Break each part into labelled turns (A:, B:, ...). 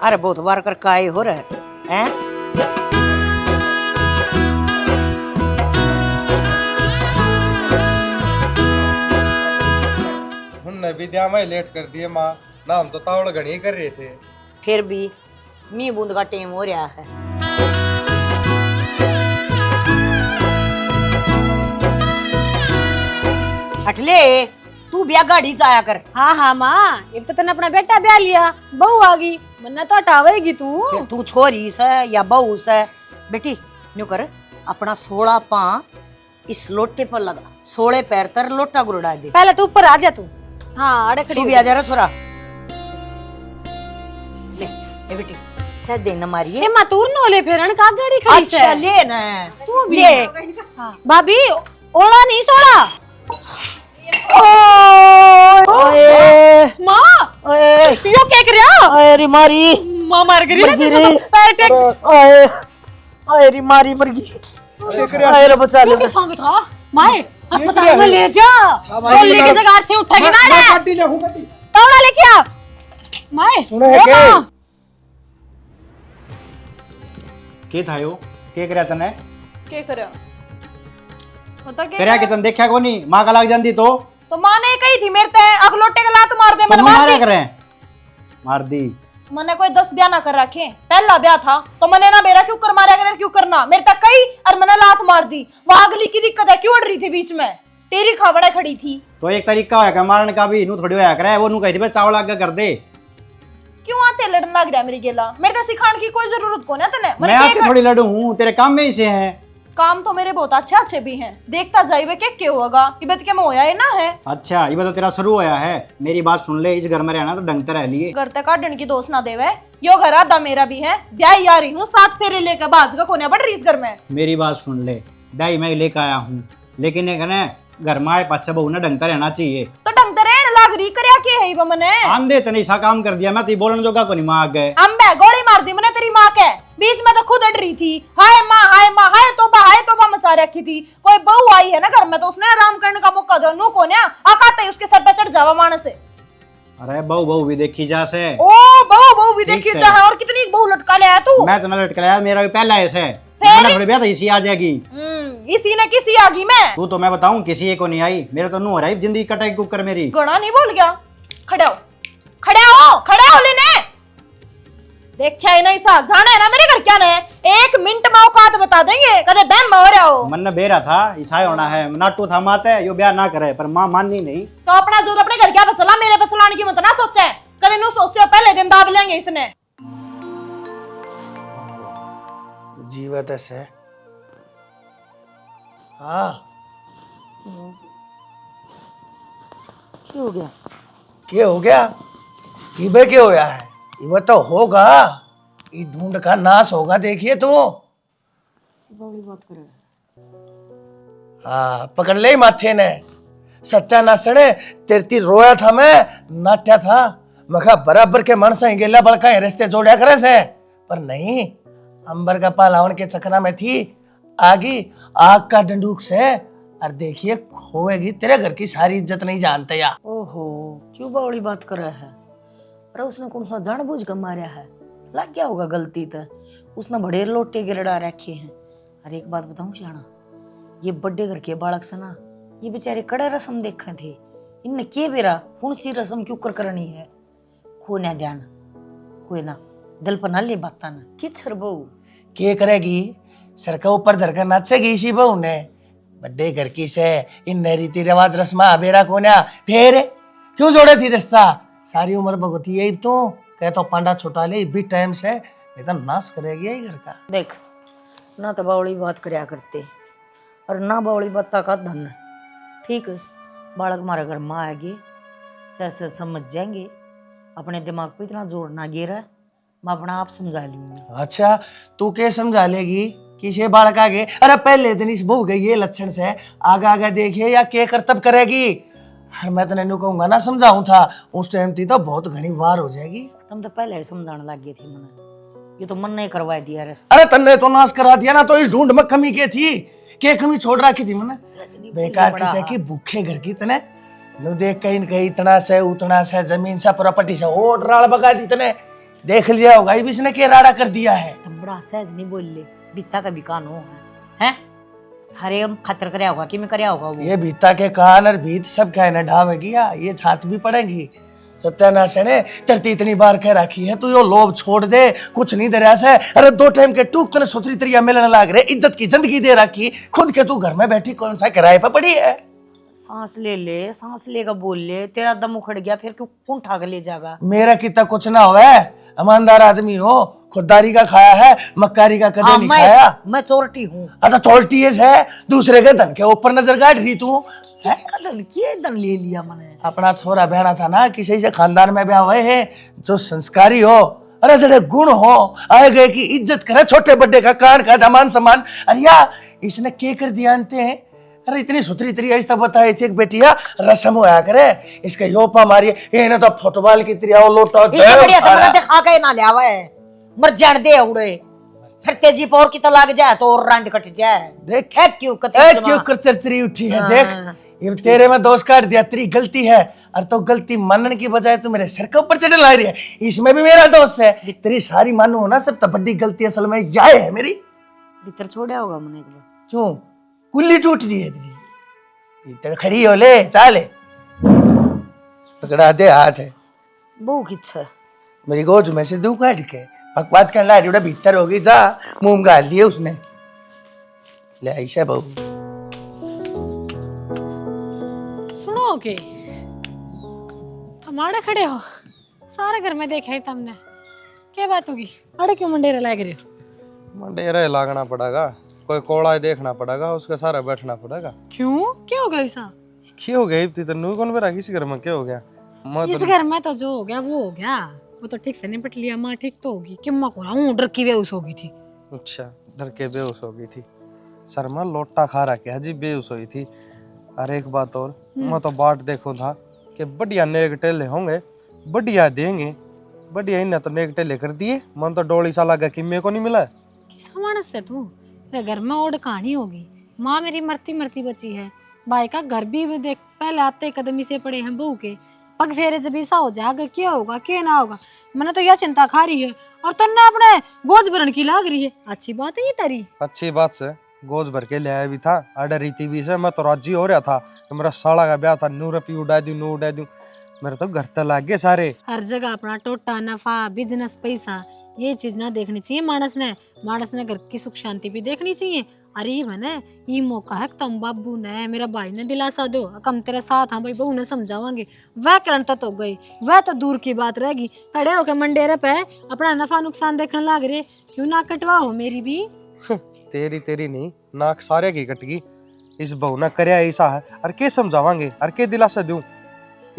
A: अरे बहुत बार कर काय हो रहा है
B: उनने विद्या में लेट कर दिए माँ ना, हम तो तावड़ घड़ी कर रहे थे।
A: फिर भी मी बूंद का टेम हो रहा है। अटले तू ब्याह गाड़ी जाया कर।
C: हाँ हाँ माँ, एक तो तने अपना बेटा ब्याह लिया, बहू आ गई, वरना तो हटावेगी तू।
A: फिर तू छोरी से या बहू से बेटी न्यू कर अपना 16 पां इस लोटे पर लगा, 16 पैर तर लोटा गुरड़ा दे।
C: पहले तू ऊपर आ जा तू। हाँ अड़े खड़ी
A: तू
C: हो
A: भी आ जा रहा छोरा। ले ए बेटी सह दे न मारिए।
C: ए माँ तू नो ले फिर का गाड़ी खड़ी से।
A: अच्छा ले ना
C: तू भी
A: ले।
C: हाँ। भाभी ओला नहीं सोला।
A: ओए
C: माँ
A: ओए
C: यो क्या कर रहा?
A: अरे मारी
C: माँ मर गई
A: मर गई
C: ना,
A: रे।
C: पैर टेक।
A: ओए अरे मारी मर गई। अरे बचा ले।
C: क्यों संग था? माए अस्पताल में ले जा। और लेके जगह से उठेगी ना रे।
B: गड्डी ले, हूँ गड्डी।
C: तौड़ा लेके आ। माए
B: सुनो है के?
D: के था यो के करया तने
E: क्या करे होता क्या
D: करया के तन देखया कोनी मां का लाग जांदी तो
E: माँ ने कही थी मेरे ते अखलोटे का लात मार दे।
D: तुम
E: मैंने मार
D: मारे
E: दी।
D: करे मार दी।
E: मैंने कोई 10 ब्याह ना कर रखे, पहला ब्याह था तो मैंने ना मेरा क्यों कर मारा करे, क्यों करना मेरे तक कही और मैंने लात मार दी। वहां अगली की दिक्कत है, क्यों उड़ रही थी बीच में, तेरी खाबड़ा खड़ी थी।
D: तो एक तरीका होया का मारने का भी नु थोड़ी होया करे, वो नु कही थी चावल आगे कर दे।
E: क्यों आते लड़न लग रहा है मेरी गेला, मेरे तो सिखाने की कोई जरूरत को ना तने।
D: मैं आके थोड़ी लड़ू हूं, तेरे काम में ही से है।
E: काम तो मेरे बहुत अच्छे अच्छे भी हैं, देखता जाइए के क्या होगा, ये बात क्या मैं होया है ना है।
D: अच्छा ये तो तेरा शुरू होया है। मेरी बात सुन ले, इस घर में रहना तो ढंग से रह लिए।
E: घर तक काटने की दोस्त ना देवे, यो घर आधा मेरा भी है, ब्याह ही आ रही हूँ 7 फेरे लेकर बाज का कोने पड़ रही इस घर में।
D: मेरी बात सुन ले, डाई मैं लेकर आया हूँ, लेकिन ये कहने घर में आए पाछे बहू ने ढंग से रहना चाहिए।
E: तो ढंग रहने लाग रही करया के है वो मने।
D: आंधे तने ऐसा काम कर दिया, मैं तो बोलने जोगा को नहीं मां गए।
E: अम्बे गोली मार दी मैंने तेरी माँ के, बीच में तो खुद अड़ रही थी। हाय माँ हाय तोबा मचा रखी थी। कोई बहू आई है ना घर में तो उसने आराम करने का मौका दो, नू को ना आकाते उसके सर पे चढ़ जावा मानस से।
D: अरे बहू बहू भी देखी जा से।
E: ओ बहू भी देखी
D: ठीक
E: चाहे, और कितनी बहू लटका ले आया तू।
D: मैं तो ना लटका लिया, मेरा भी पहला ऐसे है। मैंने थोड़ी ब्याह तो इसी आ जाएगी।
E: इसी ने किसी आ गई मैं।
D: तू तो मैं बताऊं किसी को नहीं आई, मेरे तो नू हो रही जिंदगी कटाई कुकर मेरी।
E: गणा नहीं बोल गया, खड़े हो लेने। देखा है ना ऐसा जाना है ना मेरे घर क्या ने, 1 मिनट में औकात बता देंगे, कदे बहम हो रहा हो।
D: मन ने बेरा था ईसाई होना है, नाटू था माते यो ब्याह ना करे, पर मां माननी नहीं।
E: तो अपना जोर अपने घर क्या बचला, मेरे पे चलाने की मत ना सोचे। कदे नू सोचते हो पहले दिन दाब लेंगे इसने।
F: जीवत है। हाँ
A: क्या हो गया?
F: क्या हो गया? इबे क्या होया है? इबे तो होगा, ये ढूंढ का नाश होगा, देखिए तो। हाँ पकड़ ले माथे ने, सत्यानाशने तेरती रोया था मैं, नाट्या था मखा बराबर के मन से गेला बड़का रिश्ते जोड़ा करे से, पर नहीं, अंबर का पालावन के चक्रा में थी आगी आग का डंडूक से। और देखिए खोएगी, तेरे घर की सारी इज्जत नहीं जानते या।
A: ओहो क्यों बावड़ी बात कर रहा है? अरे उसने कौन सा जानबूझ कर मारा है? लग गया होगा गलती तो, उसने बड़े लोटे गिरड़ा रखे हैं। अरे एक बात बताऊं शाना, ये बड़े घर के बालक से ना, ये बेचारे कड़े रस्म देखे थे, इनने के बेरा कौन सी रस्म क्यों कर करनी है? खोना ध्यान कोई ना, दिल पर ना ले बात ना किचर बहू
F: के करेगी, सर के ऊपर धरकर नाचेगी इसी बहू ने। बड़े घर की से इन रीति रिवाज रस्मा बेरा कोन्या, फिर क्यों जोड़े थी रिश्ता? सारी उम्र भगवती यही तो कह तो पांडा छोटा ले भी टाइम से, नहीं तो नाश करेगी यही घर का।
A: देख ना तो बावड़ी बात करया करते और ना बावड़ी बत्ता का धन। ठीक है बालक हमारे घर में आएंगे, सह समझ जाएंगे, अपने दिमाग पे इतना जोर ना गिरा, मैं अपना आप समझा लूंगी।
F: अच्छा तू क्या समझा लेगी किसे बालक आगे? अरे पहले दिन इस बहू गई ये लक्षण से आगे आगे देखिए या के करतब करेगी। हर मैं तो नहीं कहूंगा ना समझाऊं था, उस टाइम थी तो बहुत घनी वार हो जाएगी।
A: तुम तो पहले ही समझाने लग गए थे मैंने, ये तो मन नहीं करवा दिया रास्ता।
F: अरे तन्ने तो नाश करा दिया ना, तो इस ढूंढ में कमी के थी, के कमी छोड़ रखी थी मैंने। बेकार की कि भूखे घर की तने नु देख कहीं कहीं इतना से उतना से जमीन से प्रॉपर्टी से और राल बगा दी तने। देख लिया होगा ये भी इसने क्या राड़ा कर दिया है।
A: तुम बड़ा सहज नहीं बोल ले, बीता का भी कान हो है हरे हम खतर करया होगा कि मैं करया होगा वो।
F: ये भीता के कान और भीत सब कहना ढावेगी या ये छात भी पड़ेगी। सत्यानाश ने तरती इतनी बार कह रखी है तू यो लोभ छोड़ दे, कुछ नहीं दे रहा से। अरे 2 टाइम के टूक तने सुथरी तरिया मिलने लाग रहे, इज्जत की जिंदगी दे रखी, खुद के तू घर में बैठी कौन सा किराए पर पड़ी है।
A: सांस ले ले, सांस लेगा बोल ले, तेरा दम उखड़ गया फिर क्यों कौन उठा के ले जाएगा।
F: मेरा कितना कुछ ना हुआ है, ईमानदार आदमी हो, खुददारी का खाया है, मक्कारी का कदे नहीं खाया।
A: मैं चोरटी हूँ।
F: अच्छा चोरटी है, दूसरे के धन के ऊपर नजर गाड़ रही तू है?
A: धन ले लिया मैंने।
F: अपना छोरा बहना था ना किसी से खानदान में ब्याह हुए है जो संस्कारी हो, अरे जड़े गुण हो, आए गए की इज्जत करे, छोटे बड़े का कान का दमान सम्मान। अरे या इसने के कर दिया अंते हैं। अरे इतनी सुथरी तरिया इस बताए एक बेटिया रस्म होया करे, इसका योपा मारिए ये ना तो फुटबॉल की तरिया लोटा
A: बढ़िया तो मर दिखा के ना ले आवे, मर जान दे उड़े, फिर तेजी पर की तो लग जाए तो और रंड कट जाए।
F: देख
A: क्यों
F: क्यों कर चरचरी उठी है। देख ये तेरे में दोष काट दिया, तेरी गलती है, और तो गलती मानने की बजाय तू मेरे सर के ऊपर चढ़ने ला रही है, इसमें भी मेरा दोष है। तेरी सारी मानू ना सब तो बड़ी गलती असल में यह है मेरी।
A: भीतर छोड़ा होगा मैंने एक बार।
F: क्यों कुल्ली टूट रही है तेरी, भीतर खड़ी हो ले चाले पकड़ा दे हाथ है
A: बहु की इच्छा है।
F: मेरी गोद में से दू काट के बकवाद कर ला रही भीतर होगी जा मुंह गाल लिए उसने ले ऐसा बहू।
C: सुनो के हमारे खड़े हो सारे घर में देखा है तुमने, क्या बात होगी? अरे क्यों मंडेरा लाग रहे हो?
B: मंडेरा लागना पड़ेगा, कोई कोड़ा देखना पड़ेगा, उसके सारा बैठना पड़ेगा।
C: क्यों क्या हो गया ऐसा?
B: क्या हो गया इतनी तन्नू कौन बेरा किसी घर में क्या हो गया?
C: इस घर में तो जो हो गया वो हो गया, वो तो ठीक से निपट लिया। माँ ठीक तो होगी कि माँ को हूँ डर की बेहोश हो गई थी।
B: अच्छा डर के बेहोश हो गई थी, शर्मा लोटा खा रहा जी बेहोश हुई थी। अरे एक बात और, मैं तो बाट देखो था कि बढ़िया नेक टेले होंगे, बढ़िया देंगे, बढ़िया इन्हें तो नेक टेले कर दिए, मन तो डोली सा लगा कि मेरे को नहीं मिला।
C: किस मानस से तू मेरे घर में ओढ़ कहानी होगी। माँ मेरी मरती मरती बची है, भाई का घर भी देख पहले आते कदम से पड़े हैं बहू के, पग फेरे जब ऐसा हो जाएगा क्या होगा क्या ना होगा, मैंने तो यह चिंता खा रही है और तन्ने अपने गोद भरन की लाग रही है। अच्छी बात है ये तेरी।
B: अच्छी बात से गोज भर के ले आया भी था, अडर रीति भी से मैं तो राजी हो रहा था कि मेरा साला का ब्याह था, नू रुपये उड़ा दूं नू उड़ा दूं, मेरे तो घर तक लाग गए सारे।
C: हर जगह अपना टोटा नफा बिजनेस पैसा ये चीज ना देखनी चाहिए मानस ने घर की सुख शांति भी देखनी चाहिए। अरे मैंने ये मौका है तुम बाबू ने मेरा भाई ने दिलासा दो, कम तेरे साथ हाँ भाई बहू ने समझावांगे। वह करन तो गई, वह तो दूर की बात रहेगी, खड़े होके मंडेरे पे अपना नफा नुकसान देखने लग रहे, क्यों ना कटवा हो मेरी भी।
B: तेरी नहीं नाक सारे की कटगी, इस बहू ना करया ऐसा है, अरे के समझावांगे, अरे के दिलासा दूं,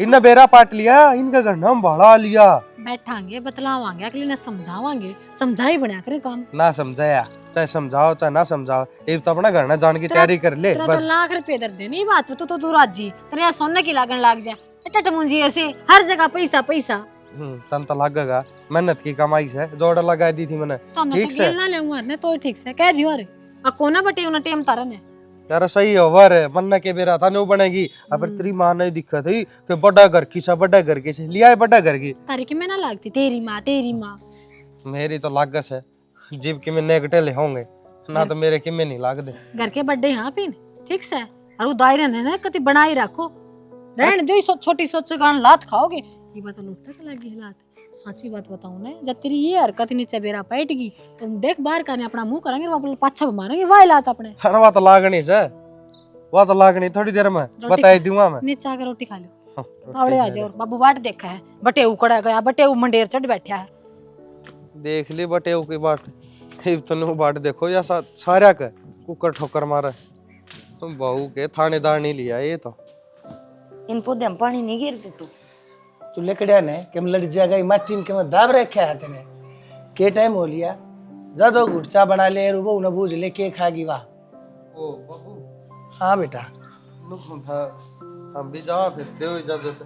B: इन्हें बेरा पाट लिया, इनका घर नाम बढ़ा लिया।
C: बैठांगे बतलावांगे अगले ने समझावांगे, समझाई बना करे काम
B: ना समझाया, चाहे समझाओ चाहे ना समझाओ, एक तो अपना घर ना जान की तैयारी कर ले
C: तेरा
B: बस।
C: तो लाख रुपए दर देनी बात तो तू राजी, तेरे सोने की लागन लाग जाए टट मुंजी ऐसे हर जगह पैसा पैसा।
B: तन तो लगेगा, मेहनत की कमाई से जोड़ लगा दी थी मैंने,
C: तो हमने
B: ठीक
C: तो
B: से
C: गेल ना ले उमर ने तो ठीक से कह दियो। अरे कोना बटे उन टेम तारा ने
B: यार सही है वर मन के बेरा था नो बनेगी। अब तेरी माँ ने दिक्कत है कि बड़ा घर की सा बड़ा घर के से लिया है बड़ा घर की,
C: तारी की मैं ना लागती तेरी माँ
B: मेरी तो लागस है जीव की में नेगटेले होंगे ना तो मेरे की में नहीं लाग दे।
C: घर के बड्डे यहाँ पीन ठीक से और वो दायरे ने ना कति बनाई रखो, रहने दो छोटी सोच से गान लात खाओगे। ये बात लुटता के लगी लात, सच्ची बात बताऊं ना, जब तेरी ये हरकत नीचे बेरा बैठगी तो देख बाहर करने अपना मुंह करेंगे वो पाछा मारेंगे वाह लात अपने।
B: अरे वो तो लागनी से, वो तो लागनी थोड़ी देर में बताई दूंगा मैं।
C: नीचे आकर रोटी खा लो आवड़े आ जाओ। बाबू बाट देखा है बटे उकड़ा गया, बटे मंडेर चढ़ बैठा है,
B: देख ली बटे की बाट, तो बाट देखो या सारा का कुकर ठोकर मारा, बहू के थानेदार नहीं लिया ये तो।
A: इन पौधे में पानी नहीं गिरते
F: तू लेकड़िया ने के लड़ जाएगा माटी के में दाब रखे है तेने के टाइम हो लिया जा दो गुटचा बना ले रुबो न बूझ ले के खागी वाह।
B: ओ बाबू
F: हाँ बेटा
B: हम भी जाओ फिर दो इजाजत,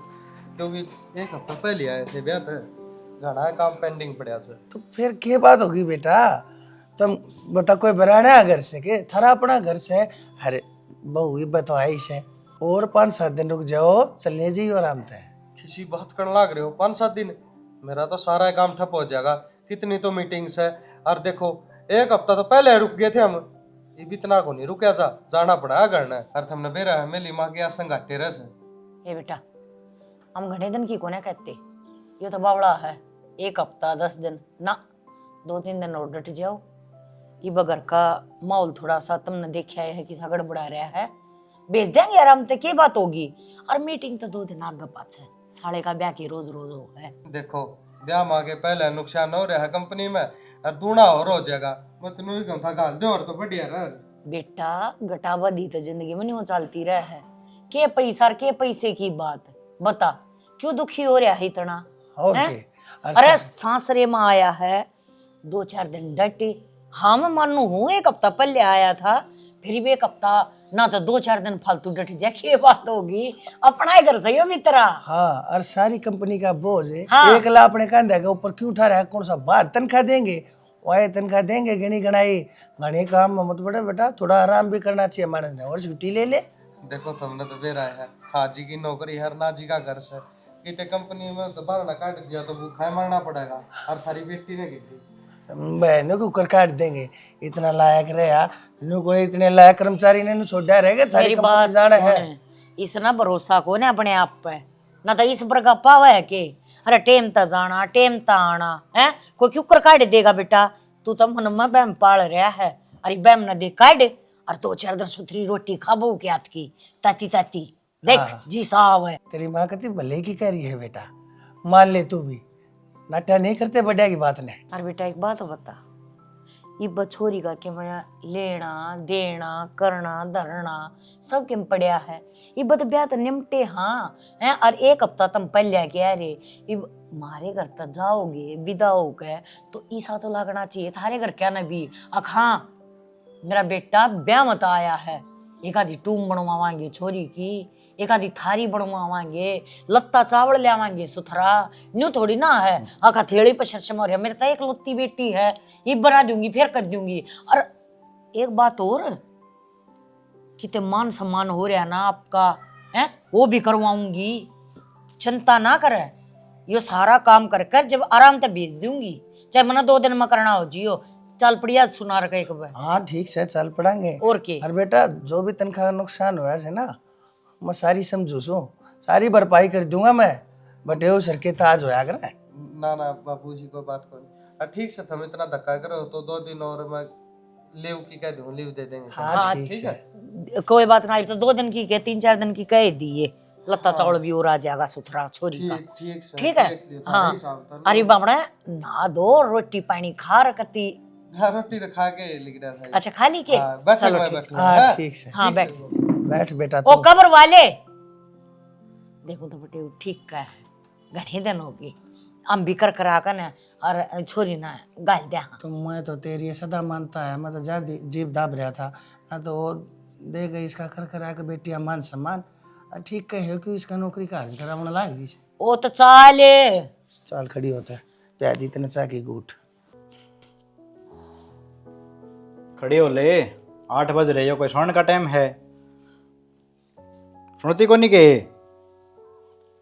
B: क्योंकि एक हफ्ता पहले आए थे ब्याह थे, घना काम पेंडिंग पड़ा से।
F: तो फिर के बात होगी बेटा, तुम बता कोई बराना है घर से के थारा अपना घर से। अरे बहू ही बतवाई से और 5-7 दिन रुक जाओ चलने जी आराम से।
B: किसी बात करने लग रहे हो 5-7 दिन, मेरा तो सारा काम ठप हो जाएगा। कितनी तो मीटिंग्स है। और देखो 1 हफ्ता तो पहले रुक गए थे हम, ये भी इतना को नहीं रुका जा, जाना पड़ा करना है। और तुमने बेरा है मेली माँ के संगाटे रह से।
A: ए बेटा, हम घने दिन की कोने कहते, ये तो बावड़ा है। 1 हफ्ता 10 दिन ना, 2-3 दिन और डट जाओ। ये बगर का माहौल थोड़ा सा तुमने देखा है कि सगड़ बढ़ा रहा है, बेच देंगे आराम से, क्या बात होगी। और मीटिंग तो 2 दिन आगे पाछे, साले का ब्याह की रोज रोज हो है।
B: देखो ब्याह माँ के पहले नुकसान हो रहा है कंपनी में, और दूना और हो जाएगा। मैं तेन ही कहूँ था गाल दे और तो बढ़िया रह।
A: बेटा घटाबादी तो जिंदगी में नहीं हो चलती रह है। के पैसा और के पैसे की बात बता, क्यों दुखी हो रहा है इतना?
F: और
A: हैं?
F: के
A: अरे सासरे में आया है, 2-4 दिन डटे। हाँ मैं मानू हूँ, 1 हफ्ता पहले आया था, फिर भी 1 हफ्ता ना तो 2-4 दिन फालतू डट जाए, ये बात होगी। अपना ही घर सही हो मित्रा।
F: हाँ, और सारी कंपनी का बोझ है।
A: हाँ।
F: 1 लाख अपने कंधे के ऊपर क्यों उठा रहा है? कौन सा बात तनख्वाह देंगे? वही तनख्वाह देंगे गणी गणाई, घने काम में मत पड़े बेटा, थोड़ा आराम भी करना चाहिए मानस ने, और छुट्टी ले ले।
B: देखो तुमने तो बेरा है, हाजी की नौकरी हर नाजी का घर से, कितने कंपनी में तो बारह काट दिया तो भूखा मारना पड़ेगा। और थारी बेटी ने की
F: बहनों को कर काट देंगे, इतना लायक रहा नु कोई इतने लायक कर्मचारी ने छोड़ा रहेगा थारी
A: मेरी
F: कंपनी
A: बात
F: जाना है।
A: सुन, इसना भरोसा को ना अपने आप पे, ना तो इस पर का पावा है के अरे टेम ता जाना टेम ता आना है, कोई क्यों कर काट देगा बेटा? तू तो मन में बैम पाल रहा है, अरे बैम ना दे काट, और 2-4 दिन सुथरी रोटी खाबो के हाथ की, ताती ताती देख जी साहब है।
F: तेरी माँ कहती भले की कह रही है बेटा, मान ले तू भी, नाट्या नहीं करते बढ़िया की बात ने।
A: अरे बेटा एक बात बता, ये बछोरी का के मैं लेना देना करना धरना सब किम पड़िया है। ये बत ब्याह तो निमटे हाँ है, और 1 हफ्ता तुम पहले क्या रे, ये मारे घर तक जाओगे विदा हो गए तो ईसा तो लगना चाहिए थारे घर क्या ना भी। हाँ मेरा बेटा ब्याह मत आया है, एक आधी टूम बनवावांगे छोरी की, एक आधी थारी बनवावांगे, लत्ता चावल ले आवांगे सुथरा, न्यू थोड़ी ना है आखा थेड़ी पर शर्म हो रहा है। मेरे तो एक लुत्ती बेटी है, ये बना दूंगी फिर कर दूंगी। और एक बात और, कितने मान सम्मान हो रहा ना आपका है, वो भी करवाऊंगी, चिंता ना करे। ये सारा काम कर कर जब आराम से भेज दूंगी, चाहे मना 2 दिन में करना हो जियो। चल पड़िया सुना रखा एक बार।
F: हाँ ठीक से चल पड़ेंगे।
A: और के
F: और बेटा जो भी तनख्वाह का नुकसान हुआ है ना, मैं सारी समझू सू, सारी भरपाई कर दूंगा मैं, बट ये सर के ताज होया कर।
B: ना ना बापूजी को बात करो। ठीक से तुम इतना धक्का करो तो 2 दिन और मैं लीव की कह दूं, लीव दे देंगे।
F: हाँ ठीक
B: ठीक
F: से।
B: है
A: कोई बात ना, तो 2 दिन की के 3-4 दिन की कह दिए, लत्ता चावल भी और आ जाएगा सुथरा छोरी का।
B: ठीक से
A: ठीक है
B: देख लियो,
A: हाँ।
B: थारा हिसाब था।
A: अरे बामड़ा ना दो रोटी पानी खा रखती।
B: हाँ रोटी तो खा के लिख रहा था।
A: अच्छा खा ली के?
B: हाँ, बैठो,
A: चलो
B: मैं
A: ठीक
B: बैठूं।
A: से।
F: हाँ ठीक से।
A: हाँ बैठ।
F: बैठ बेटा
A: ओ
F: तू।
A: कब्र वाले देखो तो बेटे ठीक का है, घने दिन हो गए हम भी कर करा कर ना, और छोरी ना गाल दे। हाँ
F: तो मैं तो तेरी सदा मानता है, मैं तो जा जीव दाब रहा था ना, तो वो दे गई इसका कर करा के बेटिया मान सम्मान। ठीक कहे कि इसका नौकरी का अर्ज करा होने लाग रही है।
A: ओ तो चाले
F: चाल खड़ी होता है प्यादी इतने चा की गूठ।
D: खड़े हो ले, 8 बज रहे हो, कोई सोने का टाइम है? सुनती को नहीं के?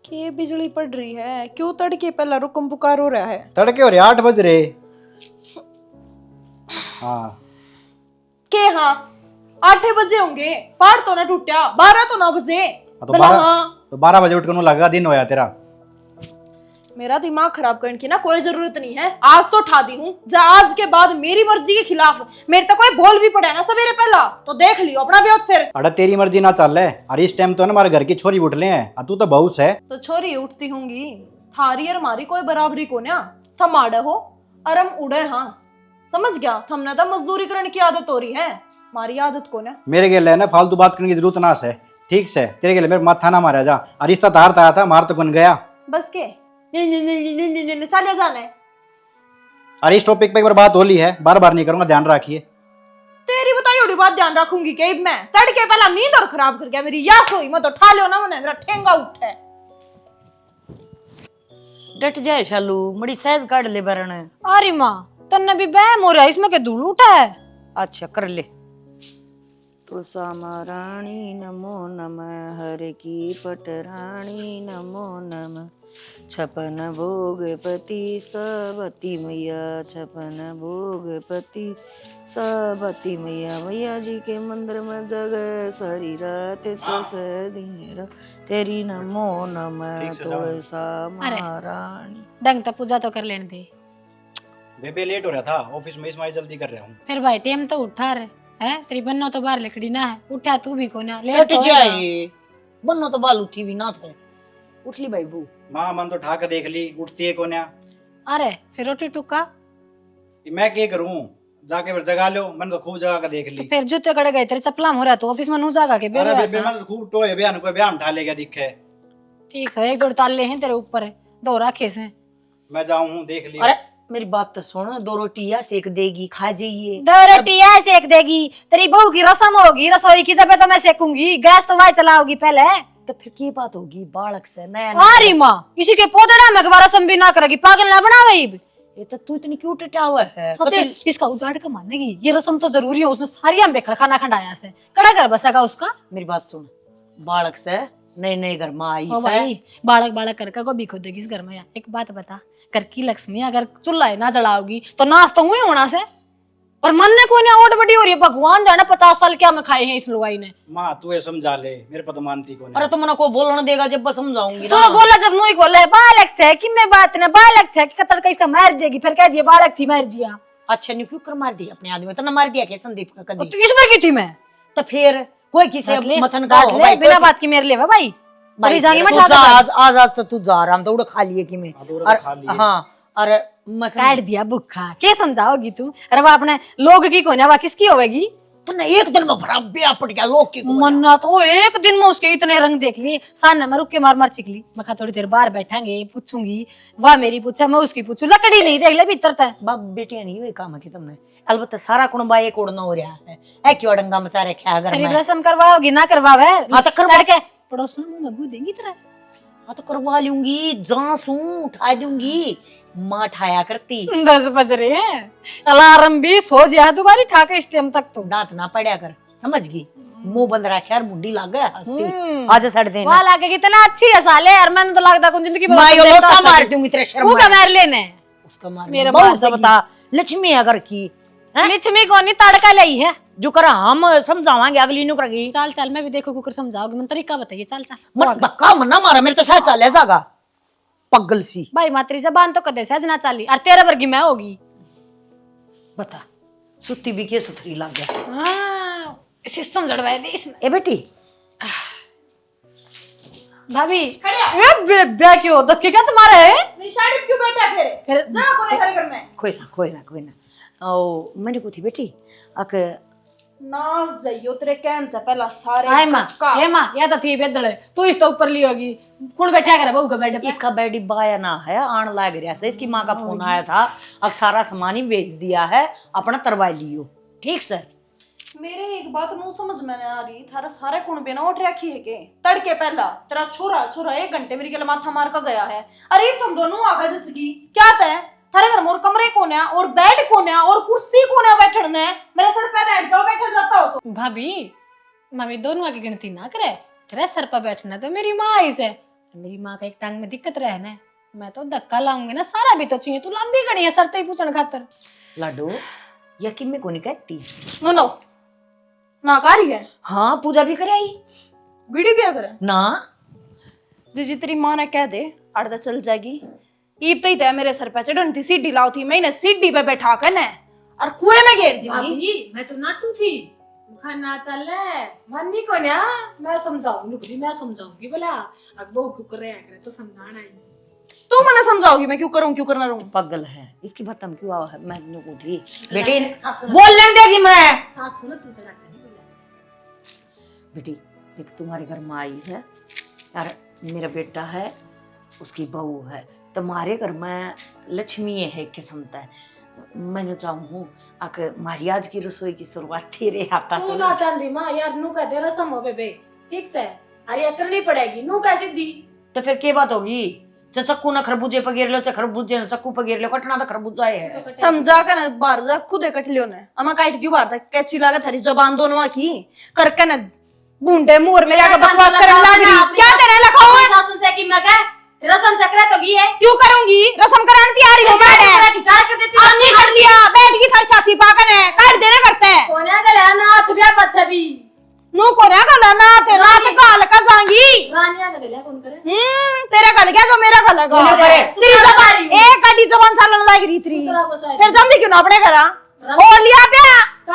E: के बिजली पड़ रही है, क्यों तड़के पहला रुकम पुकार हो रहा है?
D: तड़के हो रहे 8 बज रहे। हाँ
E: के हाँ 8 बजे होंगे, पहाड़ तो ना टूटा, 12 तो ना बजे।
D: तो
E: भला
D: 12
E: हाँ,
D: तो 12 बजे उठ कर लगा दिन होया तेरा।
E: मेरा दिमाग खराब करने की ना कोई जरूरत नहीं है, आज तो उठा दी हूँ। जा आज के बाद मेरी मर्जी के खिलाफ मेरे तक कोई बोल भी पड़ा ना सवेरे पहला, तो देख लियो अपना ब्योत फिर।
D: अरे तेरी मर्जी ना चल है, और इस टाइम तो ना हमारे घर की छोरी उठ ले हैं, और तू तो बहुस है।
E: तो छोरी उठती होंगी, थारी और हमारी कोई बराबरी को ना, थम आड़े हो और हम उड़े। हाँ समझ गया, थमने तो मजदूरी करने की आदत हो रही है, हमारी आदत को ना।
D: मेरे गेल है ना फालतू बात करने की जरूरत ना है, ठीक से? तेरे गेल मेरे माथा ना मारा जा, और रिश्ता तार आया था मार तो कौन गया।
E: बस के नहीं चले जाना है।
D: और इस टॉपिक पे एक बार बात हो ली है, बार बार नहीं करूंगा, ध्यान रखिए।
E: तेरी बताई उड़ी बात ध्यान रखूंगी के मैं? तड़के पहला नींद और खराब कर गया मेरी, या सोई मत उठा लो ना, मैंने मेरा ठेंगा उठे।
A: डट जाए शालू, बड़ी सहज काट ले बरन।
C: अरे माँ तन्ने भी बैम हो रहा है, इसमें क्या धूल उठा है?
A: अच्छा कर ले। तुलसा महारानी नमो नमः, हर की पटरानी नमो नमः, छपन भोगपति सबती मैया, छपन भोगपति सबती मैया। मैया जी के मंदिर में जगह सारी रात दिन तेरी नमो नमः, तुलसा महारानी।
C: ढंग से पूजा तो कर लेने दे।
D: बेबे लेट हो रहा था ऑफिस में, इसमाइल जल्दी कर रहा हूँ।
C: फिर भाई टाइम तो उठा रहे है, तेरी बन्नो तो बाहर लकड़ी ना है, उठा तू भी को ना लेट
A: हट
C: तो
A: जाए, बन्नो तो बाल उठी भी ना थे। उठ ली भाई बू।
D: माँ मन तो उठा कर देख ली, उठती है कोन्या।
C: अरे फिर रोटी टुक्का
D: मैं क्या करूँ, जाके फिर जगा लो, मन तो खूब जगा कर देख
C: तो
D: ली।
C: फिर जूते कड़े गए तेरे चपला हो रहा तो ऑफिस में नू जागा के
D: अरे
C: बेरो
D: बेबे मन तो खूब टोए बयान को बयान उठा लेगा दिखे।
C: ठीक से एक जोड़ ताले हैं तेरे ऊपर, दो रखे से।
D: मैं जाऊँ देख ली।
A: अरे मेरी बात तो सुन, 2 रोटियां सेक देगी, खा जाइए।
C: 2 रोटियां सेक देगी, तेरी बहू की रस्म होगी, रसोई की जब तो मैं सेकूंगी, गैस तो वही चलाओगी पहले।
A: तो फिर की बात होगी, बालक से नया
C: अरे माँ इसी के पौधे ना मैं रस्म भी ना करेगी, पागल ना बना वही।
A: ये तो तू इतनी क्यों टटावा है?
C: सोचे इसका उजाड़ के मानेगी, ये रस्म तो जरूरी है, उसने सारी हम बेखड़ खाना खंडाया से कड़ा कर बसेगा उसका।
A: मेरी बात सुन, बालक से नए नए घर में आई
C: ओ
A: से
C: भाई बालक बालक करके को भी खोदेगी इस घर में। यार एक बात बता, घर की लक्ष्मी अगर चूल्हा ना जलाओगी तो नाश तो हुई होना से, और मन ने कोई ओट बड़ी हो रही है, भगवान जाने 50 साल क्या मैं खाए हैं इस लुगाई ने।
D: माँ तू ये समझा ले, मेरे पर तो मानती कौन है।
A: अरे तो मना को बोलने देगा जब बस समझाऊंगी
C: तो
A: ना।
C: बोला जब नू बोला बालक छे कि मैं बात ना बालक छे कि कतल कैसे मार देगी, फिर कह दिया बालक थी मार दिया।
A: अच्छा नहीं क्यों कर मार दिया अपने आदमी तो ना मार दिया के संदीप का कदी।
C: तो इस बार की थी मैं
A: तो फिर कोई किसी मथन का
C: काट ले बिना बात की मेरे लिए भाई चली जाएंगी मैं ठाकर
A: आज तो तू जा रहा, हम तो उड़ खा लिए कि मैं। हाँ और
C: काट दिया भूखा के समझाओगी तू? अरे वो अपने लोग की कोने वा किसकी होगी?
A: तो ना एक दिन में बड़ा ब्याह पट गया लोग की
C: मन्ना तो एक दिन में उसके इतने रंग देख लिए, सामने मैं रुक के मार मार चिकली। मैं कहा थोड़ी देर बाहर बैठेंगे पूछूंगी, वाह मेरी पूछा मैं उसकी पूछू, लकड़ी नहीं देख ले भीतर तक।
A: बाप बेटियां नहीं हुई काम की तुमने, अलबत्ता सारा कुणबा एक उड़ना हो रहा है क्यों डंगा मचा रखा है घर
C: अरे
A: में।
C: रस्म करवाओगी ना करवावे?
A: हाँ तो करवा
C: के पड़ोस में मुंह में देंगी तेरा।
A: हाँ तो करवा लूंगी, जांसू उठा दूंगी, माँ ठाया करती।
C: 10 बज रहे हैं, अलार्म भी सो जा दोबारी ठाके इस टाइम तक तो।
A: दांत ना पड़ा कर, समझ गई? मुंह बंद रखा और मुंडी लग गया हंसती। आज सड़ देना
C: वाह लागे कितना अच्छी है साले यार, मैंने तो लगता कुछ जिंदगी
A: मैं ये लोटा मार दूंगी तेरे शर्म
C: का मार लेने
A: उसका मार
C: मेरे
A: बहुत
C: बात
A: से बता लक्ष्मी अगर की
C: लक्ष्मी को नहीं तड़का लाई है
A: जो करा हम समझावांगे अगली नु करेगी।
C: चल चल मैं भी देखो कुकर समझाओगी, मैं तरीका बताइए। चल चल
A: मत धक्का मत मारा, मेरे तो शायद चले जाएगा पगल सी।
C: भाई मातरी जबान तो कदे से ना चाली और तेरे वर्गी मैं होगी।
A: बता सुती भी के सुथरी लग गया।
C: हां सिस्टम जड़वाए दे इसने।
A: ए बेटी
C: भाभी ए बेबे क्यों धक्के क्या तुम्हारे है?
E: मेरी साड़ी क्यों बैठा है फिर जा कोने घर घर में।
A: कोई ना ओ मैंने को थी बेटी अक
E: नाच जाइयो तेरे कहन ते पहला सारे
C: हाय मां ये मां या तो थी बेदड़े तू इस तो ऊपर ली होगी, कौन बैठा करे बहू का बेड पे?
A: इसका बेडी बाया ना है आन लाग रहा है, इसकी माँ का फोन आया था, अब सारा सामान ही बेच दिया है, अपना तरवा लियो। ठीक सर
E: मेरे एक बात नो समझ में नहीं आ रही, थारा सारे कुण बिना उठ रखी है के तड़के पहला तेरा छोरा 1 घंटे मेरी गल माथा मार का गया है। अरे तुम दोनों आगा जसगी क्या तय थारे घर मोर कमरे कोने और बेड कोने और कुर्सी कोने बैठने, मेरे सर पे बैठ जाओ, बैठा जाता हो तो।
C: भाभी मम्मी दोनों की गिनती ना करे, तेरे सर पर बैठना तो मेरी माँ ही से, मेरी माँ का एक टांग में दिक्कत रहना है, मैं तो धक्का लाऊंगी ना, सारा भी तो चाहिए, तू लंबी गणी है सर ते पूछन खातर।
A: लाडो यकीन में कोनी कहती
E: नो ना कारी है।
A: हाँ पूजा भी कराई
E: बीड़ी भी अगर
A: ना
E: जी तेरी माँ ने कह दे आड़दा चल जाएगी, ईब तो ही तय मेरे सर पे चढ़न थी, सीढ़ी लाओ थी, मैंने सीढ़ी पे बैठा कर ने और कुएं में घेर दी।
C: भाभी मैं तो नाटू थी खाना चले मन्नी को ना मैं समझाऊंगी, मैं समझाऊंगी बोला अब वो कुकर रहा करे तो समझाना है।
E: तू मने समझाओगी मैं क्यों करूं क्यों करना रहूं?
A: पगल है इसकी बात हम क्यों आवा है, मैं तेरे को थी बेटी बोलने देगी मैं
C: सास सुनो तू तेरा नहीं बोला
A: बेटी देख तुम्हारे घर में आई है यार, मेरा बेटा है उसकी बहू है, तुम्हारे घर में लक्ष्मी है किस्म है, मैं चाहूँ आके मारी आज की रसोई की शुरुआत तेरे हाथा
C: तू ना चांदी मां यार नू का दे रसम हो बेबे ठीक से, अरे करनी पड़ेगी नू कैसे दी
A: तो फिर क्या बात होगी, च चक्कू ना खरबूजे पगेर लो, च खरबूजे ना चक्कू पगेर लो, कटना तो खरबूजा है।
E: तुम जाकर ना बाहर जा, खुद इकट्ठ लियो ना। अमा काट क्यों बाहर तक कैची लगा थारी जबान दोनों की करके ना बूंदे मुंह मेरे आगे बकवास करने लग रही। क्या तेरे लखा हुआ है?
G: सासुन से कि मैं क्या रसम चक्र तो गई है,
E: क्यों करूंगी? रसम कराने तैयारी हो बैठ है।
G: अधिकार कर देती
E: अच्छी कर लिया, बैठ की थारी छाती पाकन है, काट देने करते है।
G: कोने का लेना तू भी बच्चा भी
E: नु को ना गला ना तेरा हाथ गाल का जांगी।
G: रानिया का गला कौन करे?
E: तेरा गल गया जो मेरा गल है।
G: बोलो करे।
E: तेरी जबान एक गाड़ी जबान सालन लग रही थी।
G: सुतरा बसाई।
E: फिर जल्दी क्यों ना अपने घरा हो लिया क्या?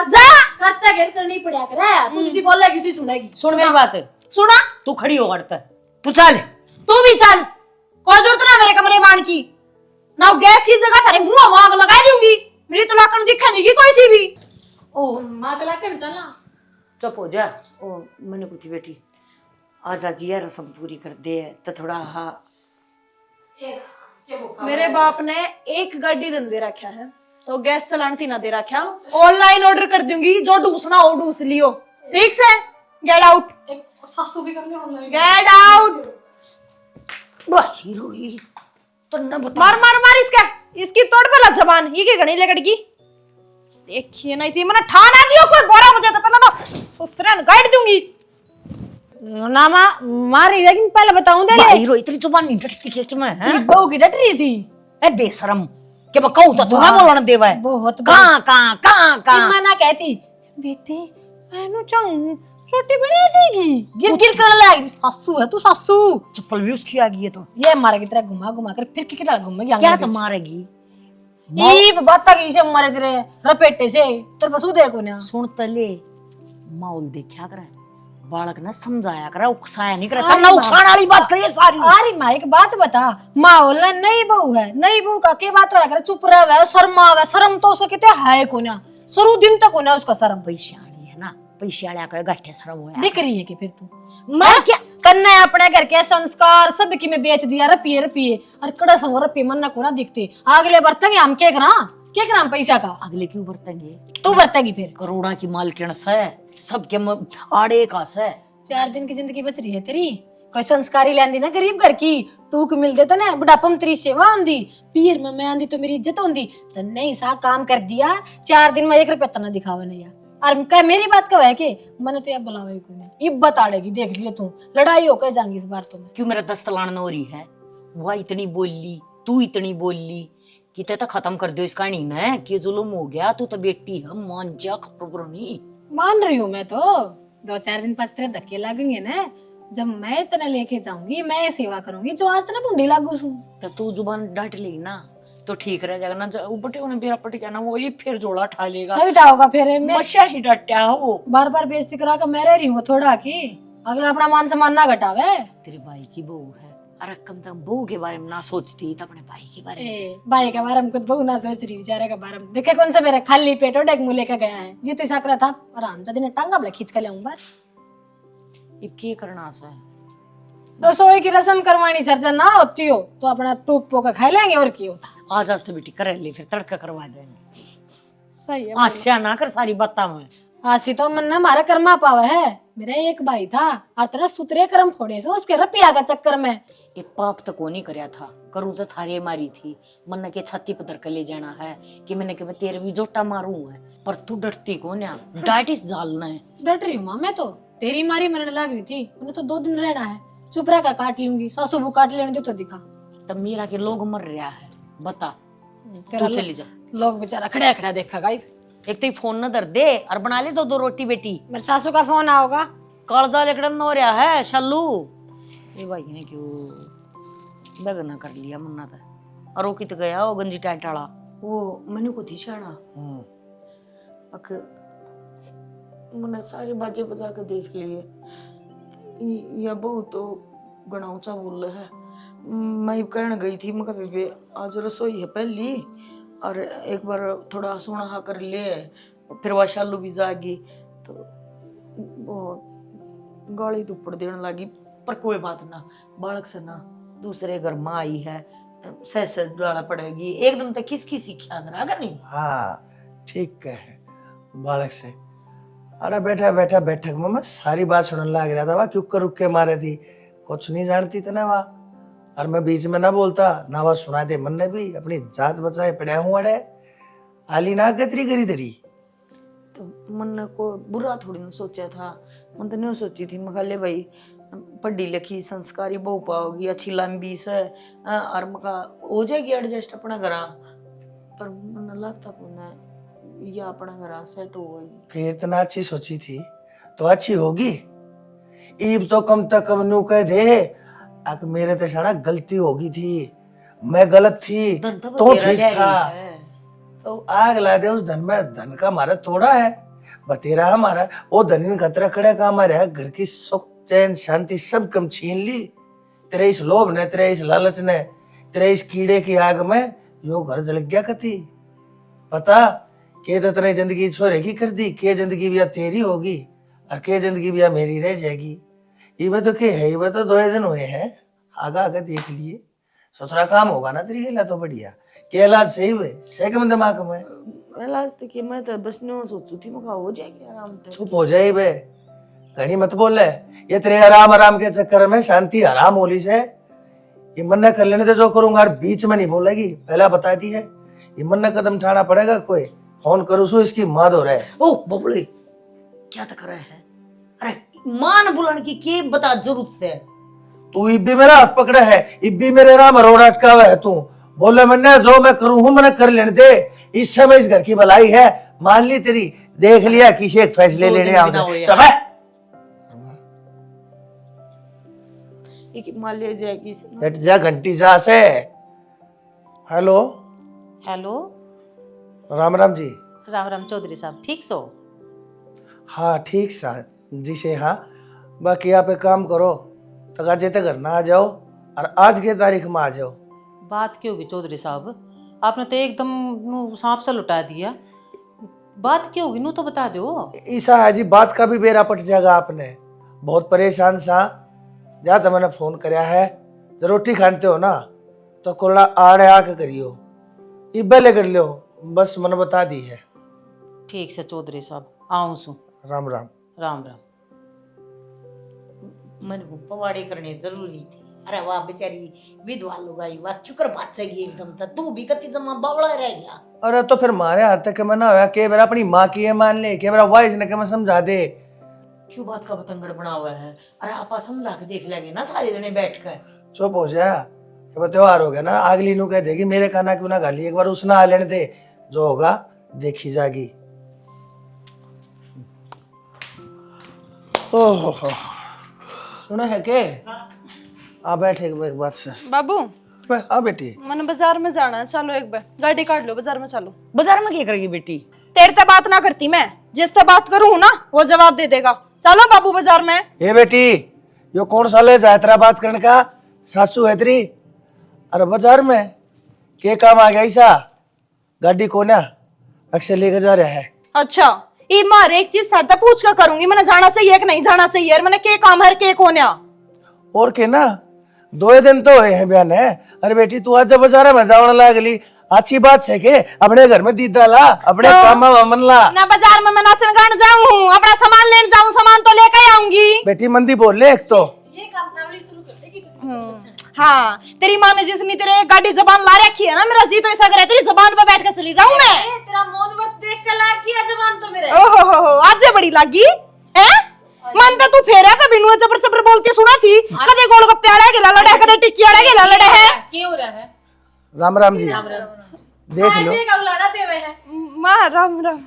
E: जा
G: करता घेर करनी पड़ा करे, तू किसी बोलेगी किसी सुनेगी।
A: सुन मेरी बात,
E: सुना,
A: तू खड़ी हो करता, तू चल।
E: तू भी चल, कोई जरूरत ना मेरे कमरे मान की ना। गैस की जगह थारे मुंह में आग लगा दूंगी। मेरी तो लाकड़ दिखा नहीं की कोई सी भी।
G: ओ मां चला कर चला
A: चुप हो जा। ओ मैंने पूछी बेटी आजा जिया रस्म पूरी कर दे तो थोड़ा हा।
E: मेरे बाप ने एक गाड़ी धंधे रखा है तो गैस चलाने थी ना दे रखा। ऑनलाइन ऑर्डर कर दूंगी, जो ढूसना हो ढूस लियो। ठीक से गेट आउट।
G: सासू भी कर ले ऑनलाइन।
E: Get out.
A: हीरोई तो न बता।
E: मार मार मार इसका, इसकी तोड़ पला जबान। ये की घड़ी लकड़ की देखिए ना, इसी मैंने ठाना दियो कोई 12 बजे तो पहले ना उसरे गाइड दूंगी
C: ना मारी, लेकिन पहले बताऊं दे
A: हीरो इतनी जुबान नहीं डटती कि मैं
C: तेरी बहू की डट रही थी।
A: ए बेशरम कि मैं कहूं तो तू ना बोलने देवा है।
C: बहुत
A: कहां
C: मना कहती बेटे मैं नु चाहूं रोटी बना देगी, गिर गिर कर लगी। सासू है तू, सासू।
A: चप्पल भी उसकी आ गई है तो
C: ये मारेगी तेरा घुमा घुमा कर, फिर कितना घूमेगी
A: क्या तो मारेगी।
C: ई बाता की से मारे तेरे रपेटे से, तेरे पास उधर को ना
A: सुन तले माहौल देखा करे, बालक ने समझाया करे, उकसाया नहीं करे। तन्ना उकसाने वाली बात करिए सारी।
C: अरे माँ एक बात बता, माहौल ना नई बहू है, नई बहू का के बात होया करे, चुप रहे, शर्मावे। शर्म तो उसको कितने है को ना, शुरू दिन तक होना उसका शर्म।
A: पैशाड़ी है ना, पैशाड़ा का गट्ठे शर्म होया।
C: दिख रही है कि फिर तू
A: मैं क्या
C: करना है अपने घर के संस्कार सब की में बेच दिया रपिए रपिए, और कड़ा सौ रपिए मन ना को ना दिखते। अगले बरतेंगे हम क्या करा पैसा का।
A: अगले क्यों बरतेंगे?
C: तू बरतेगी फिर।
A: करोड़ा की मालकिन से सबके आड़े का से
C: 4 दिन की जिंदगी बच रही है तेरी, कोई संस्कारी लेंदी ना गरीब घर की। टूक मिल देता ना बुढ़ापा में तेरी सेवा आंदी, पीर में मैं आंदी तो मेरी इज्जत होंदी। तो नहीं सा काम कर दिया, 4 दिन में 1 रुपया तना दिखावा नहीं यार। और कह मेरी बात कब है कि मैंने तो यार बुलावे को नहीं, ये बताड़ेगी देख लियो तू, लड़ाई होकर जाएंगी इस बार तुम्हें।
A: क्यों मेरा दस्तलान हो रही है? वह इतनी बोली, तू इतनी बोली, किते तो खत्म कर दो इस कहानी ने कि जुल्म हो गया। तू तो बेटी है, मान जा, खबर नहीं
C: मान रही हूँ मैं तो। 2-4 दिन पास तेरे धक्के लगेंगे ना, जब मैं इतना लेके जाऊंगी, मैं सेवा करूंगी जो आज तना बूंदी लागू सू।
A: तो तू जुबान डांट लेगी ना तो ठीक रह जाएगा ना। उपटे उन्हें बेरा पट गया ना, वो ही फिर जोड़ा ठा लेगा।
C: सही होगा फिर मैं
A: मशा ही डटा हो।
C: बार बार बेइज्जती करा के मैं रह रही हूँ थोड़ा की, अगला अपना मान सम्मान ना घटावे।
A: तेरे भाई की बहू है, अरे कम से कम बहू के बारे में ना सोचती तो अपने भाई के बारे में।
C: भाई के बारे में कुछ बहू ना सोच रही, बेचारे के बारे में। देखे कौन सा मेरा खाली पेट और डेक मुंह लेकर गया है, जीते साकरा था आराम से दिन टांगा बड़ा खींच के ले बार।
A: ये क्या करना सा है?
C: रसोई की रस्म करवानी सर्जन ना होती हो तो अपना टूक पोका खा लेंगे और क्या होता।
A: आज आज तो बेटी कर ले, फिर तड़का करवा देंगे।
C: सही है।
A: आशा ना कर सारी बातें में।
C: आसी तो मन ना हमारा कर्मा पावा है। मेरा एक भाई था और तेरा सुतरे कर्म फोड़े से उसके रुपया का चक्कर में।
A: ये पाप तो को नहीं करया था, करूँ तो थारे मारी थी। मन के छाती पतर कर ले जाना है कि मैंने के मैं तेरे भी जोटा मारू है, पर तू डरती को ना, डाइटिस जालना है।
C: डट रही हूँ माँ मैं तो, तेरी मारी मरने लग रही थी। मैंने तो 2 दिन रहना है, चुप रह का काट लूंगी। सासू बू काट लेने दो तो दिखा।
A: तब मेरा के लोग मर रहा है, बता।
C: तेरा
A: तू चली जा।
C: लोग बेचारा खड़ा खड़ा देखा गाइब।
A: एक तो फोन न दर दे और बना ले 2 रोटी बेटी।
C: मेरे सासू का फोन आओगा।
A: कालजा लेकड़न हो रहा है शल्लू। ये भाई ने क्यों दगना कर लिया मन्ना था। और वो कित गया वो गंजी टाटाड़ा, वो मैंने को थी छाड़ा। अक मैंने सारे बाजे बजा के देख लिए, ये बहुत तो गणाऊचा बोल रहा है। मैं कहने गई थी, मैं बेबे आज रसोई है पहली, और एक बार थोड़ा सोना हा कर ले, फिर वह शालू भी जागी तो वो गाली दुपड़ देने लगी। पर कोई बात ना, बालक से ना दूसरे घर में आई है, सह डाला पड़ेगी। एकदम तक किसकी सीखा अगर नहीं।
F: हाँ ठीक कहे बालक से। अरे बैठा बैठा बैठक में मैं सारी बात सुनने लग रहा था। वह क्यों रुक के मारे थी, कुछ नहीं जानती थे ना। वह और मैं बीच में ना बोलता ना वह सुना दे मन ने भी अपनी जात बचाए पड़ा हूँ अड़े आली ना कतरी करी तेरी।
A: तो मन ने को बुरा थोड़ी ना सोचा था, मन तो नहीं सोची थी। मैं ले भाई पढ़ी लिखी संस्कारी बहु पाओगी, अच्छी लंबी से और मका हो जाएगी एडजस्ट अपना घरा। पर मन लगता तो ना ये अपना घरा सेट होगी।
F: फिर इतना अच्छी सोची थी तो अच्छी होगी। ईब तो कम तक कम नू कह दे अक मेरे तो सारा गलती होगी थी, मैं गलत थी
A: धन तो
F: तो
A: बतेरा
F: ठीक
A: जाएगी
F: था।
A: है।
F: तो आग ला दे उस धन में, धन का हमारा थोड़ा है, बतेरा हमारा। वो धन खतरा खड़े का हमारे है, घर की सुख चैन शांति सब कम छीन ली। तेरे इस लोभ ने, तेरे इस लालच ने, तेरे इस कीड़े की आग में यो घर जल गया कती। पता के तो तेरी जिंदगी छोरे की कर दी, के जिंदगी भी तेरी होगी और के जिंदगी भी मेरी रह जाएगी। ये तो के है, ये तो 2 दिन हुए हैं, आगा आगा देख लिए सुथरा काम होगा ना तेरी गेला तो बढ़िया। के इलाज सही हुए सही के दिमाग में
A: इलाज तो कि मैं तो बस नहीं सोचू थी, मैं हो जाएगी आराम से।
F: चुप हो जाए बे, घनी मत बोल ले। ये तेरे आराम के चक्कर में शांति हराम होली से। ये मन कर लेने तो जो करूंगा और बीच में नहीं बोलेगी, पहला बता दी है। ये मन कदम उठाना पड़ेगा, कोई फोन करूँ सु इसकी माद हो रहा है।
A: ओ बबुले क्या तक रहा है? अरे मान बुलाने की के बता जरूरत से।
F: तू इब्बी मेरा हाथ पकड़ा है, इब्बी मेरे राम रोड अटका हुआ है। तू बोले मैंने जो मैं करूं हूं मैंने कर लेने दे। इस समय इस घर की भलाई है, मान ली तेरी, देख लिया किसी एक फैसले लेने आओ।
A: मान लिया जाएगी।
F: हट जा घंटी जा से। Hello
H: hello,
F: Ram Ram ji.
H: राम राम चौधरी साहब, ठीक सो?
F: हाँ ठीक सा जी से। हाँ बाकी आप एक काम करो, तक घर ना आ जाओ और आज के तारीख में आ जाओ।
H: बात क्या होगी चौधरी साहब, आपने तो एकदम नू सांप सा लुटा दिया। बात क्या होगी नू तो बता दो।
F: ईसा है जी, बात का भी बेरा पट जाएगा। आपने बहुत परेशान सा जा तो मैंने फोन कराया है। जब रोटी खाते हो ना तो कोड़ा आड़े आके करियो, इब्बे कर लियो, बस मैंने बता दी है।
H: ठीक से चौधरी साहब, आऊँ सु।
F: राम राम।
H: राम राम।
A: मन को पवाड़े करने जरूरी थी। अरे वाह बेचारी विधवा लोग आई, वाह शुक्र बात चाहिए एकदम था। तू भी कति जमा बावड़ा रह गया।
F: अरे तो फिर मारे हाथ तक मना हुआ के मेरा अपनी माँ की है मान ले, के मेरा वाइस ने के मैं समझा दे।
A: क्यों बात का बतंगड़ बना हुआ है? अरे आपा समझा के देख लेंगे ना सारे जने बैठ कर।
F: चुप हो जा, वो त्योहार हो गया ना, अगली नू कह देगी मेरे खाना क्यों ना गाली, एक बार उसने आ लेने दे, जो होगा देखी जाएगी। ओहो सुना है के? आ बैठे एक बात से।
E: बाबू
F: आ बेटी,
E: मैंने बाजार में जाना है, चलो एक बार गाड़ी काट लो, बाजार में चलो।
A: बाजार में क्या करेगी बेटी?
E: तेरे से बात ना करती मैं, जिससे बात करूँ ना वो जवाब दे देगा। चलो बाबू बाजार में।
F: ये बेटी यो कौन सा ले जाए तेरा बात करने का? सासू है तेरी? अरे बाजार में के काम आ गया? ऐसा गाड़ी को ना अक्सर लेकर जा रहा है।
E: अच्छा ये मारे एक चीज सर पूछ कर करूंगी, मैंने जाना चाहिए कि नहीं जाना चाहिए, मैंने के काम है के कोन्या
F: और के ना 2 दिन तो हुए हैं बयान है। अरे बेटी तू आज जब बाजार में जावण लागली, अच्छी बात है के अपने घर में दीदा ला, अपने काम में मन ला
E: ना। बाजार में मैं नाचन गान जाऊं, अपना सामान लेने जाऊं, सामान तो लेकर आऊंगी।
F: बेटी मंदी बोल ले एक तो।
G: ये काम तावड़ी शुरू कर देगी तुझे।
E: हाँ तेरी माँ ने जिसने तेरे एक गाड़ी जबान ला रखी है ना, मेरा जी तो ऐसा करे तेरी जबान पे बैठ कर चली जाऊं मैं।
G: तेरा मौन वर्त देख के लाग गया जबान तो मेरे।
E: ओहो हो आज बड़ी लागी है। मन तो तू फेरे पे बिनु चपर चपर बोलती सुना थी, कदे गोल गप्पे आड़े गेला लड़े, कदे टिक्की आड़े गेला लड़े है।
H: क्या हो रहा है?
F: राम राम जी, देख लो।
G: भी गौलाड़ा देवे है।
E: माँ राम राम।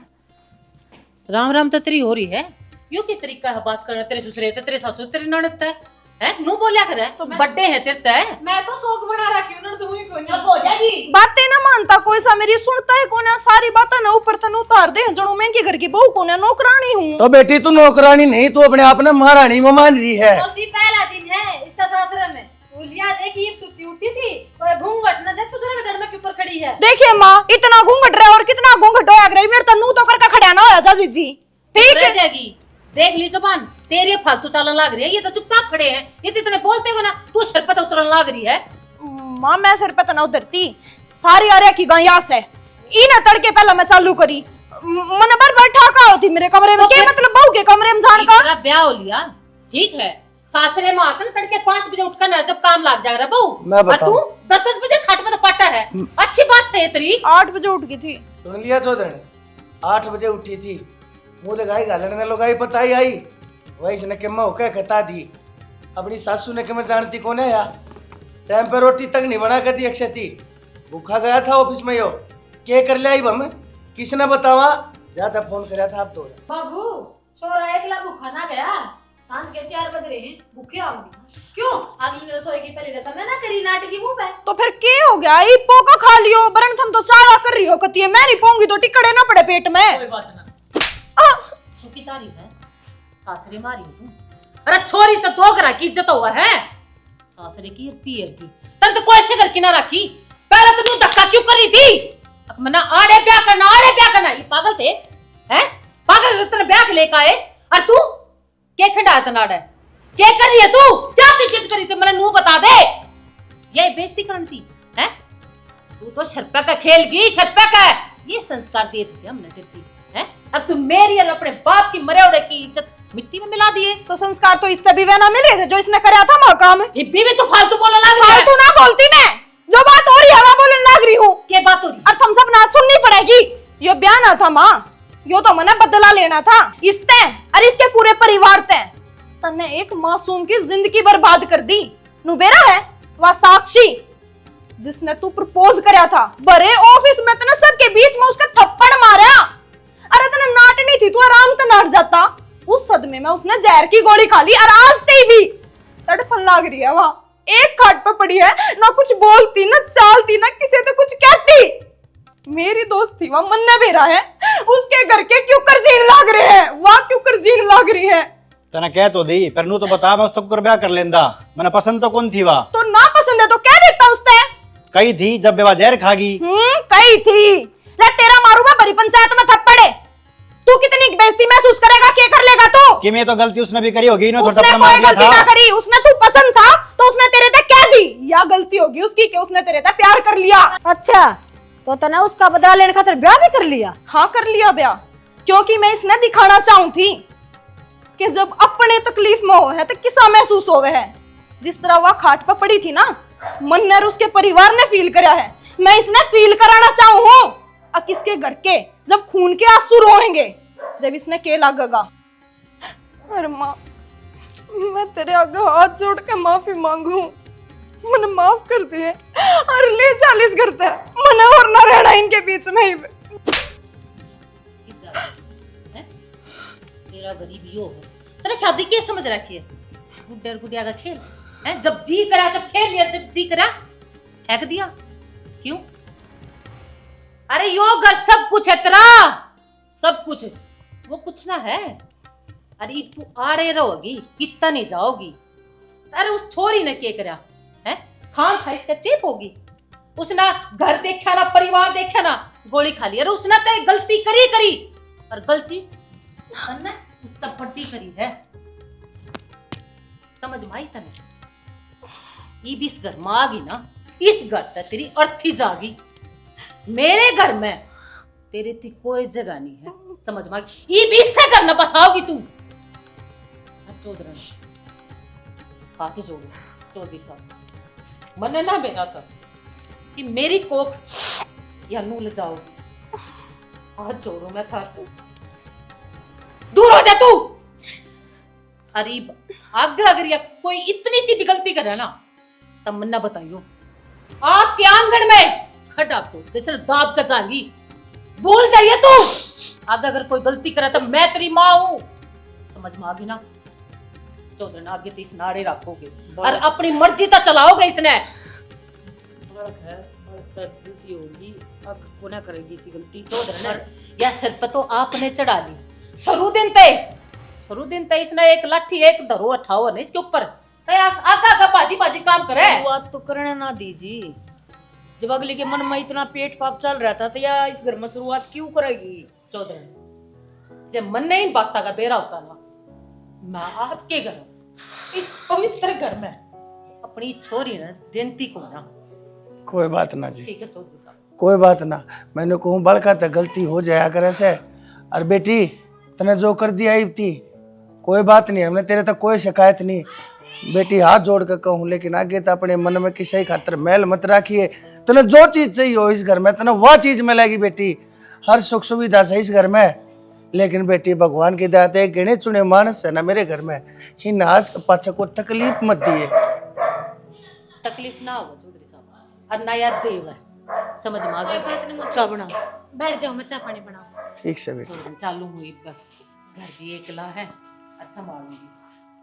H: राम राम तो तेरी हो रही है। यो क्या तरीका है बात करना? तेरे ससुरे थे, तेरे सासू तेरी ननद है, नू बोलिया करे तो बड्डे है तेरे ते।
G: मैं तो शौक बना रखी हूं ना, तू ही कोई
E: चुप हो जाएगी। बातें ना मानता कोई सा, मेरी सुनता है कोने, सारी बातें ना ऊपर तन उतार दे। जणू मैं इनके घर की बहू कोने, नौकरानी हूँ।
F: तो बेटी तू नौकरानी नहीं, तू अपने आप ने महारानी में मान रही है।
G: उसी पहला दिन है इसका सासरे में। उलिया देखी सुती उठी थी, कोई घूंघट ना देख ससुर के जड़ में क्यों ऊपर खड़ी है।
E: देखिए माँ इतना घूंघट रहे और कितना घूंघट होया रही, मेरे तन्नू तो करके खड़ा ना होया जा जी। ठीक है
H: जाएगी, देख ली जुबान तेरी फालतू चालन लाग रही है। ये तो चुपचाप खड़े हैं, ये तो इतने बोलते हो ना, तू सिर पे उतरन लाग रही है।
E: माँ मैं सिर पे तो ना उतरती, सारी अरे की गयास है। इन तड़के पहला मैं चालू करी, मन बार बैठा का होती मेरे कमरे में। क्या मतलब बहू के कमरे में जान का?
H: ब्याह हो लिया ठीक है, सासरे में आकर तड़के 5 बजे उठकर ना जब काम लग जाएगा बहू।
F: मैं
H: और
F: बताऊं।
H: तू 10-10 बजे खाट में तो पटा है। अच्छी बात है तेरी।
E: 8 बजे उठ गई थी।
F: सुन लिया चौधरी, 8 बजे उठी थी, मुंह लगाई गालने लगाई पता ही आई, वही इसने के मैं होकर खता दी। अपनी सासू ने के मैं जानती कौन है यार, टाइम पे रोटी तक नहीं बना कर दी अक्षती, भूखा गया था ऑफिस में यो, क्या कर लिया हम, किसने बतावा, ज्यादा फोन कराया था आप तो।
G: बाबू छोरा एकला भूखा ना गया, सांझ के 4 बज रहे हैं, भूखे आऊंगी क्यों? अगली रसोई की पहले रसम है ना तेरी नाटकी मुंह पे।
E: तो फिर के हो गया, ई पोका खा लियो, बरन थम तो चारा कर रही हो कती है, मैं नहीं पोंगी तो टिकड़े ना पड़े पेट में।
H: कोई बात ना। तू की तारीफ है, सासरे मारी तू। अरे छोरी तो दो घर की इज्जत हुआ है, सासरे की पियर की। तब तो कोई ऐसे घर की ना रखी, पहले तो तू धक्का क्यों करी थी? मना आड़े ब्याह करना, ये पागल थे हैं? पागल तेरे ब्याह लेके आए और तू क्या खंडा तनाड़ा क्या कर रही है तू? क्या चित करी थी मैंने नू बता दे, ये बेइज्जती करनी थी हैं? तू तो शर्पा का खेल गई, शर्पा का ये संस्कार दिए थे हमने तेरी हैं? अब तू मेरी और अपने बाप की मरेौड़े की इज्जत मिट्टी में मिला दिए।
E: तो संस्कार तो इससे भी वे ना मिले थे जो इसने कराया था मां काम।
H: ये बीवी तो फालतू बोलने लग रही है।
E: फालतू ना बोलती मैं, जो बात हो रही है मैं बोलने लग रही हूँ।
H: क्या बात हो रही?
E: और तुम सब ना सुननी पड़ेगी, यो ब्याह ना था माँ, यो तो मने बदला लेना था इसते और इसके पूरे परिवार ते। तन्ने एक मासूम की जिंदगी बर्बाद कर दी। नुबेरा है वह साक्षी जिसने तू प्रपोज कराया था, बड़े ऑफिस में तने सबके बीच में उसका थप्पड़ मारा। अरे तने नाटनी थी, तू आराम से नाट जाता। उस सदमे में उसने जहर की गोली खा ली और आज ते भी तड़पन लाग रही है वहां, एक खाट पे पड़ी है, ना कुछ बोलती ना चालती ना किसी से कुछ कहती। मेरी दोस्त थी वह मन्ना बेरा है, उसके घर के क्यों कर जीण लाग रहे हैं, वह क्यों कर जीण लाग रही है।
D: तना कह तो दी पर नू तो बता, मैं उसको कर ब्याह कर लेंदा, मैंने पसंद तो कौन थी वह?
E: तो ना पसंद है तो कह देता उससे।
D: कही थी जब बेवा जहर खागी।
E: कही थी। ले तेरा मारू मैं बड़ी पंचायत में थप्पड़े, तू कितनी बेइज्जती महसूस करेगा, क्या कर लेगा तू?
D: कि मैं तो गलती उसने भी करी होगी ना,
E: उसने
D: थप्पड़
E: कोई
D: मार दिया
E: गलती ना
D: था।
E: करी, उसने तू पसंद था तो उसने तेरे से कह दी, या गलती होगी उसकी कि उसने तेरे से प्यार कर लिया।
C: अच्छा तो तना उसका बदला लेने खातिर ब्याह भी कर लिया?
E: हाँ कर लिया ब्याह, क्योंकि मैं इसने दिखाना चाहूं थी कि जब अपने तकलीफ में हो है तो किसा महसूस होवे है। जिस तरह वह खाट पर पड़ी थी ना, मन्नर उसके परिवार ने फील कराया है, मैं इसने फील कराना चाहूं हूं। अब किसके घर के जब खून के आंसू रोएंगे, जब इसने के लगेगा। अरे माँ, मैं तेरे आगे हाथ जोड़ के माफी मांगू, मैंने माफ कर दिए और ले 40 करता है, मैंने और ना रहना इनके बीच में ही।
H: तेरा गरीब यो है, तेरे शादी क्या समझ रखी है? गुड्डर गुडिया का खेल है, जब जी करा जब खेल लिया, जब जी करा फेंक दिया, क्यों? अरे यो घर सब कुछ है तेरा, सब कुछ, वो कुछ ना है। अरे तू आड़े रहोगी कितना नहीं जाओगी। अरे उस छोरी ने क्या करा है, खान था इसका चेप होगी, उसने घर देखा ना परिवार देखा ना, गोली खा ली। अरे उसने तो गलती करी और गलती उसने उसका बड्डी करी है, समझ में आई तने? ये भी इस घर में आ गई ना, इस घर तक तेरी अर्थी जागी, मेरे घर में तेरे थी कोई जगह नहीं है, समझ में आ गई? ये भी इससे घर न बसाओगी तू। चौधरी हाथ जोड़ो, चौधरी साहब मने ना बेरा था कि मेरी कोख या नू ले जाओगी, हाथ जोड़ो मैं था, दूर हो जा तू। अरे आगे अगर या कोई इतनी सी भी गलती करे ना, तब मन्ना बताइयो आपके आंगन में खड्डा खोद जैसे दाब कर जाएंगी, भूल जाइए तू। आगे अगर कोई गलती करे तो मैं तेरी माँ हूं, समझ में आ गई ना? चौधरी आगे तो इस नाड़े रखोगे और अपनी मर्जी तो चलाओगे इसने। होगी अब को ना करेगी इसी गलती। चौधरी या सिर पर तो आपने चढ़ा ली, शुरू दिन ते इसने एक लाठी एक धरो उठाओ ना इसके ऊपर, आगा बाजी काम करे।
A: शुरुआत तो करने ना दीजी, जब अगले के मन में इतना पेट पाप चल रहा था तो या इस घर में शुरुआत क्यों करेगी?
H: चौधरी जब मन नहीं बात का बेरा होता ना, मैं आपके घर इस पवित्र घर में अपनी छोरी ने देनती को ना।
F: कोई बात ना जी,
H: ठीक है चौधरी साहब,
F: कोई बात ना, मैंने कहूँ बड़का तो गलती हो जाया करे से। और बेटी तने जो कर दिया ही थी, कोई बात नहीं, हमने तेरे तक कोई शिकायत नहीं, बेटी हाथ जोड़ कर कहूँ, लेकिन आगे तो अपने मन में किसी खातर मैल मत राखिए। तने जो चीज चाहिए हो इस घर में तने वह चीज मिलेगी बेटी, हर सुख सुविधा से इस घर में। लेकिन बेटी भगवान की दया से गिने चुने मानस है ना मेरे घर में, इन आज के पाछे को तकलीफ मत दिए।
H: तकलीफ ना हो चौधरी साहब, और नया देव है, समझ में आ
C: कोई बात नहीं,
H: गया।
C: मुझसे
H: चाह बना
C: बैठ जाओ, मैं चाय पानी बनाऊं।
F: ठीक से बेटी।
H: चौधरी चालू हुई बस, घर की एकला है और संभालूंगी,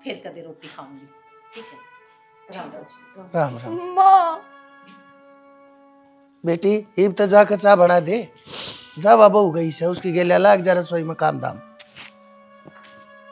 H: फिर कदे रोटी खाऊंगी, ठीक है। राम राम।
F: राम राम।
E: माँ
F: बेटी इब तो जाकर चाह बना दे, जा बाबा हो गई से उसकी गेलिया लाग जा रसोई में काम धाम।